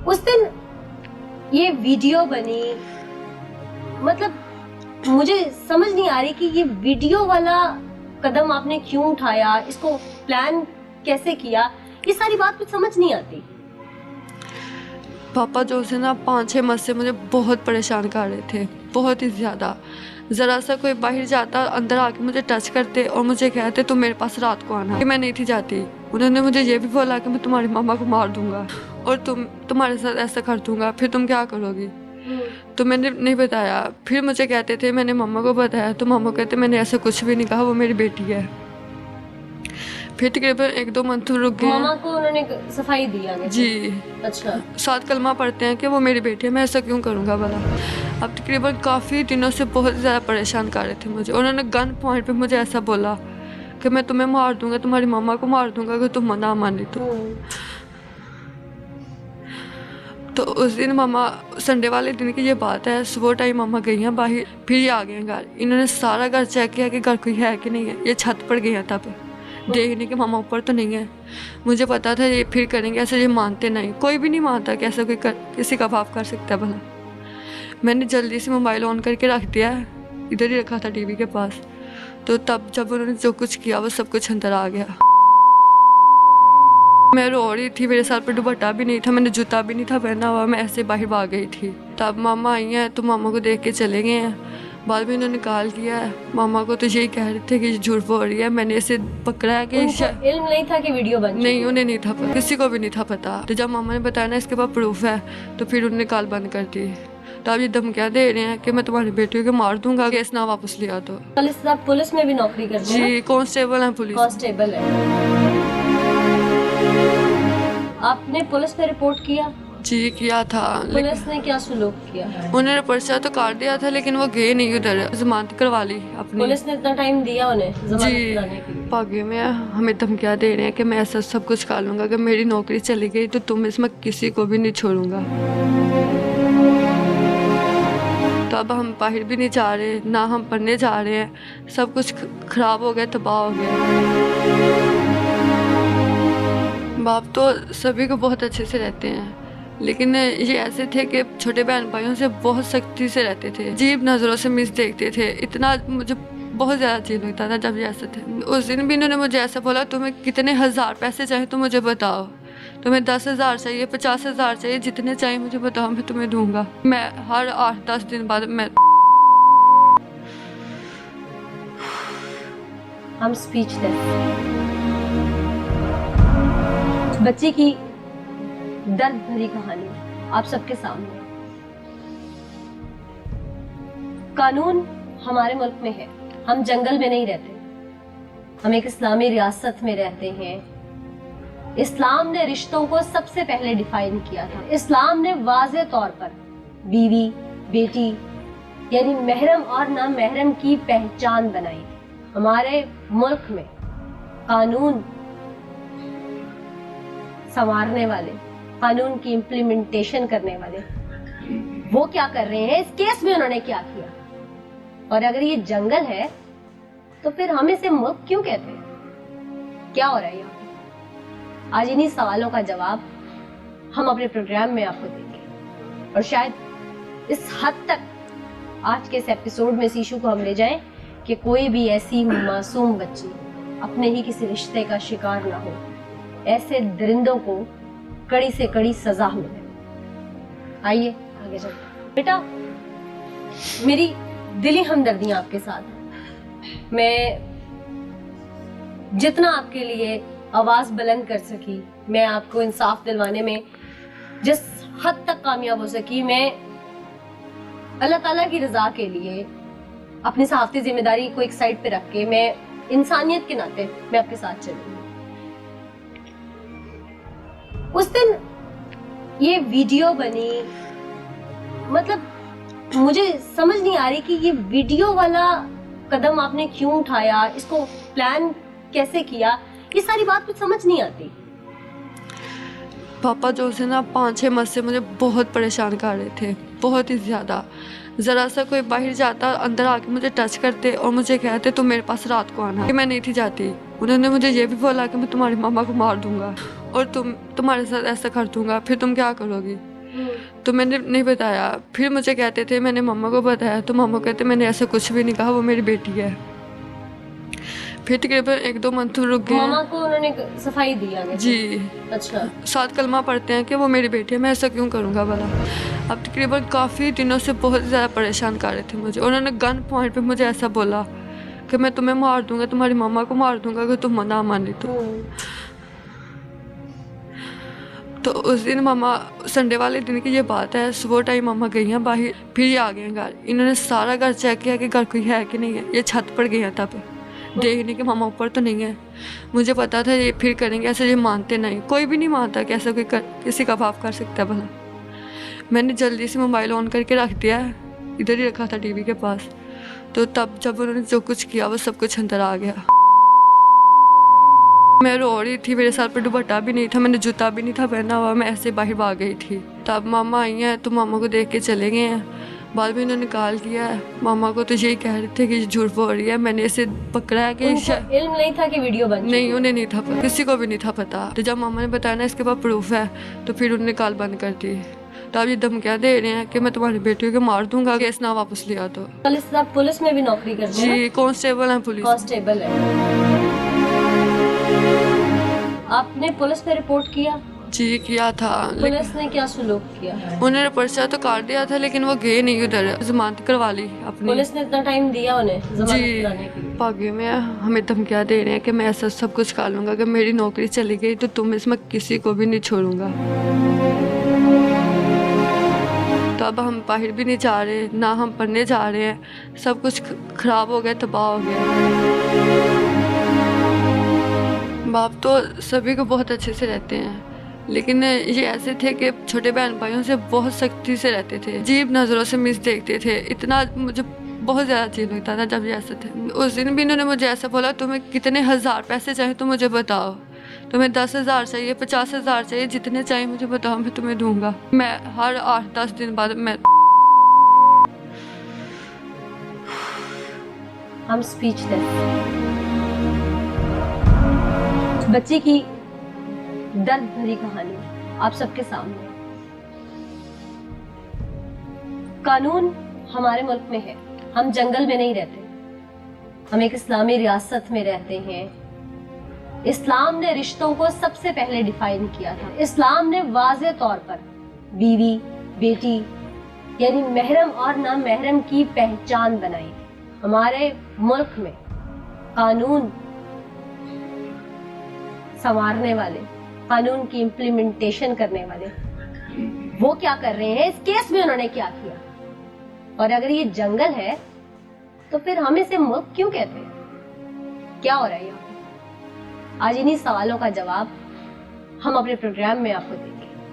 उस दिन ये वीडियो बनी, मतलब मुझे समझ नहीं आ रही कि ये वीडियो वाला कदम आपने क्यों उठाया, इसको प्लान कैसे किया, ये सारी बात कुछ समझ नहीं आती। पापा जो से ना 5-6 माह से मुझे बहुत परेशान कर रहे थे, बहुत ही ज़्यादा। ज़रा सा कोई बाहर जाता अंदर आके मुझे टच करते और मुझे कहते तुम मेरे पास रात को आना। मैं नहीं थी जाती। उन्होंने मुझे ये भी बोला कि मैं तुम्हारी मामा को मार दूंगा और तुम्हारे साथ ऐसा कर दूंगा, फिर तुम क्या करोगी। तो मैंने नहीं बताया। फिर मुझे कहते थे मैंने मम्मा को बताया, तो मम्मा कहते मैंने ऐसा कुछ भी नहीं कहा, वो मेरी बेटी है। फिर तकरीबन 1-2 मंथ रुक गए। मामा को उन्होंने सफाई दी आगे से? जी। अच्छा। 7 कलमा पढ़ते हैं कि वो मेरी बेटी है, मैं ऐसा क्यों करूँगा भला। अब तकरीबन काफ़ी दिनों से बहुत ज़्यादा परेशान कर रहे थे मुझे। उन्होंने गन पॉइंट पे मुझे ऐसा बोला कि मैं तुम्हें मार दूंगा, तुम्हारी मामा को मार दूंगा अगर तुम ना मानी तो उस दिन मामा, संडे वाले दिन की ये बात है, सुबह टाइम मामा गई हैं बाहर, फिर ये आ गए हैं घर। इन्होंने सारा घर चेक किया कि घर कोई है कि नहीं है। ये छत पर गए हैं तब देखने के मामा ऊपर तो नहीं है। मुझे पता था ये फिर करेंगे ऐसे, ये मानते नहीं, कोई भी नहीं मानता कि ऐसा कोई किसी का बाप कर सकता है भला। मैंने जल्दी से मोबाइल ऑन करके रख दिया, इधर ही रखा था टीवी के पास। तो तब जब उन्होंने जो कुछ किया वो सब कुछ अंदर आ गया। मैं रो रही थी, मेरे सर पर दुपट्टा भी नहीं था, मैंने जूता भी नहीं था पहना हुआ, मैं ऐसे बाहर भाग गई थी। तब मामा आई हैं तो मामा को देख के चले गए हैं। बाद में इन्होंने निकाल किया है। मामा को तो यही कह रहे थे कि झूठ बोल रही है, मैंने इसे पकड़ा है कि इल्म नहीं था कि वीडियो बन नहीं, उन्हें नहीं था पता, किसी को भी नहीं था पता। तो जब मामा ने बताया ना इसके पास प्रूफ है, तो फिर उन्होंने कॉल बंद कर दी। तो अब ये धमकियाँ दे रहे हैं कि मैं तुम्हारी बेटी को मार दूंगा केस ना वापस लिया तो। पुलिस में भी नौकरी करते हैं? जी, कांस्टेबल हैं पुलिस। कांस्टेबल है। आपने पुलिस में रिपोर्ट किया? जी किया था। पुलिस ने क्या सुलूक किया? उन्होंने पर्चा तो काट दिया था, लेकिन वो गए नहीं उधर, जमानत करवा ली अपनी। पुलिस ने इतना टाइम दिया उन्हें जमानत कराने के लिए? भागे में हमें धमकियाँ दे रहे हैं कि मैं ऐसा सब कुछ कर लूँगा, अगर मेरी नौकरी चली गई तो तुम इसमें किसी को भी नहीं छोड़ूंगा। तो अब हम बाहर भी नहीं जा रहे, ना हम पढ़ने जा रहे हैं, सब कुछ खराब हो गया, तबाह हो गया। बाप तो सभी को बहुत अच्छे से रहते हैं, लेकिन ये ऐसे थे कि छोटे बहन भाइयों से बहुत सख्ती से रहते थे, अजीब नज़रों से मिस देखते थे। इतना मुझे बहुत ज़्यादा अजीब लगता था जब ये ऐसे थे। उस दिन भी इन्होंने मुझे ऐसा बोला तुम्हें कितने हज़ार पैसे चाहिए तो मुझे बताओ, तुम्हें 10,000 चाहिए, 50,000 चाहिए, जितने चाहिए मुझे बताओ, मैं तुम्हें दूंगा। मैं हर 8-10 दिन बाद मैं हम स्पीचलेस। बच्चे की दर्द भरी कहानी आप सबके सामने। कानून हमारे मुल्क में है, हम जंगल में नहीं रहते, हम एक इस्लामी रियासत में रहते हैं। इस्लाम ने रिश्तों को सबसे पहले डिफाइन किया था। इस्लाम ने वाज़े तौर पर बीवी, बेटी यानी महरम और ना महरम की पहचान बनाई। हमारे मुल्क में कानून संवारने वाले, कानून की इम्प्लीमेंटेशन करने वाले, वो क्या कर रहे हैं, इस केस में उन्होंने क्या किया। और अगर ये जंगल है तो फिर हम इसे मुल्क क्यों कहते हैं? क्या हो रहा है यहाँ पे? आज इन्हीं सवालों का जवाब हम अपने प्रोग्राम में आपको देंगे, और शायद इस हद तक आज के इस एपिसोड में इस इशू को हम ले जाएं कि कोई भी ऐसी मासूम बच्ची अपने ही किसी रिश्ते का शिकार ना हो, ऐसे दरिंदों को कड़ी से कड़ी सजा मिले। आइए आगे चलते। बेटा, मेरी दिली हमदर्दियां आपके साथ हैं। मैं जितना आपके लिए आवाज बुलंद कर सकी, मैं आपको इंसाफ दिलवाने में जिस हद तक कामयाब हो सकी, मैं अल्लाह ताला की रजा के लिए अपनी सहाफ़ती जिम्मेदारी को एक साइड पे रख के मैं इंसानियत के नाते मैं आपके साथ चलूंगी। उस दिन ये वीडियो बनी, मतलब मुझे समझ नहीं आ रही कि ये वीडियो वाला कदम आपने क्यों उठाया, इसको प्लान कैसे किया, ये सारी बात कुछ समझ नहीं आती। पापा जो से ना 5-6 माह से मुझे बहुत परेशान कर रहे थे, बहुत ही ज़्यादा। ज़रा सा कोई बाहर जाता अंदर आके मुझे टच करते और मुझे कहते तुम मेरे पास रात को आना। मैं नहीं थी जाती। उन्होंने मुझे ये भी बोला कि मैं तुम्हारी मामा को मार दूंगा और तुम्हारे साथ ऐसा कर दूंगा, फिर तुम क्या करोगी। तो मैंने नहीं बताया। फिर मुझे कहते थे, मैंने मम्मा को बताया तो मम्मा कहते मैंने ऐसा कुछ भी नहीं कहा, वो मेरी बेटी है। फिर तकरीबन 1-2 मंथ रुक गए। मामा को उन्होंने सफाई दी आगे से? जी। अच्छा। 7 कलमा पढ़ते हैं कि वो मेरी बेटी है, मैं ऐसा क्यों करूँगा भला। अब तकरीबन काफ़ी दिनों से बहुत ज़्यादा परेशान कर रहे थे मुझे। उन्होंने गन पॉइंट पे मुझे ऐसा बोला कि मैं तुम्हें मार दूंगा, तुम्हारी मामा को मार दूंगा अगर तुम ना मानी तो उस दिन मामा, संडे वाले दिन की ये बात है, सुबह टाइम मामा गई हैं बाहर, फिर ये आ गए हैं घर। इन्होंने सारा घर चेक किया कि घर कोई है कि नहीं है। ये छत पर गए हैं तब देखने के मामा ऊपर तो नहीं है। मुझे पता था ये फिर करेंगे ऐसे, ये मानते नहीं, कोई भी नहीं मानता कि ऐसा कोई किसी का बाप कर सकता है भला। मैंने जल्दी से मोबाइल ऑन करके रख दिया, इधर ही रखा था टीवी के पास। तो तब जब उन्होंने जो कुछ किया वो सब कुछ अंदर आ गया। मैं रो रही थी, मेरे साथ पर दुपट्टा भी नहीं था, मैंने जूता भी नहीं था पहना हुआ, मैं ऐसे बाहर भाग गई थी। तब मामा आई हैं तो मामा को देख के चले गए हैं। बाद में इन्होंने निकाल दिया है। मामा को तो यही कह रहे थे कि झूठ बोल रही है, मैंने इसे पकड़ा है कि इल्म नहीं था कि वीडियो बन नहीं, उन्हें नहीं था पता, किसी को भी नहीं था पता। तो जब मामा ने बताया ना इसके पास प्रूफ है, तो फिर उन्होंने कॉल बंद कर दी। तो अब ये धमकियाँ दे रहे हैं कि मैं तुम्हारी बेटी को मार दूंगा केस ना वापस लिया तो। पुलिस में भी नौकरी करते हैं? जी, कांस्टेबल है, पुलिस कांस्टेबल है। आपने पुलिस में रिपोर्ट किया? जी किया था। पुलिस ने क्या सुलूक किया? उन्होंने पर्चा तो काट दिया था लेकिन वो गए नहीं उधर, जमानत करवा ली अपनी। पुलिस ने इतना टाइम दिया उन्हें जमानत कराने के लिए? भागे में हमें धमकियाँ दे रहे हैं कि मैं ऐसा सब कुछ कर लूँगा, अगर मेरी नौकरी चली गई तो तुम इसमें किसी को भी नहीं छोड़ूंगा। तो अब हम बाहर भी नहीं जा रहे, ना हम पढ़ने जा रहे हैं, सब कुछ खराब हो गया, तबाह हो गया। बाप तो सभी को बहुत अच्छे से रहते हैं, लेकिन ये ऐसे थे कि छोटे बहन भाइयों से बहुत सख्ती से रहते थे, अजीब नज़रों से मिस देखते थे। इतना मुझे बहुत ज़्यादा अजीब लगता था जब ये ऐसे थे। उस दिन भी इन्होंने मुझे ऐसा बोला, तुम्हें कितने हज़ार पैसे चाहिए तो मुझे बताओ, तुम्हें 10,000 चाहिए, 50,000 चाहिए, जितने चाहिए मुझे बताओ, मैं तुम्हें दूंगा। मैं हर 8-10 दिन बाद मैं हम स्पीचलेस। बच्चे की दर्द भरी कहानी आप सबके सामने। कानून हमारे मुल्क में है, हम जंगल में नहीं रहते, हम एक इस्लामी रियासत में रहते हैं। इस्लाम ने रिश्तों को सबसे पहले डिफाइन किया था। इस्लाम ने वाज़े तौर पर बीवी, बेटी यानी महरम और ना महरम की पहचान बनाई। हमारे मुल्क में कानून संवारने वाले, कानून की इम्प्लीमेंटेशन करने वाले, वो क्या कर रहे हैं, इस केस में उन्होंने क्या किया। और अगर ये जंगल है तो फिर हम इसे मुल्क क्यों कहते हैं? क्या हो रहा है यहाँ पे? आज इन्हीं सवालों का जवाब हम अपने प्रोग्राम में आपको देंगे।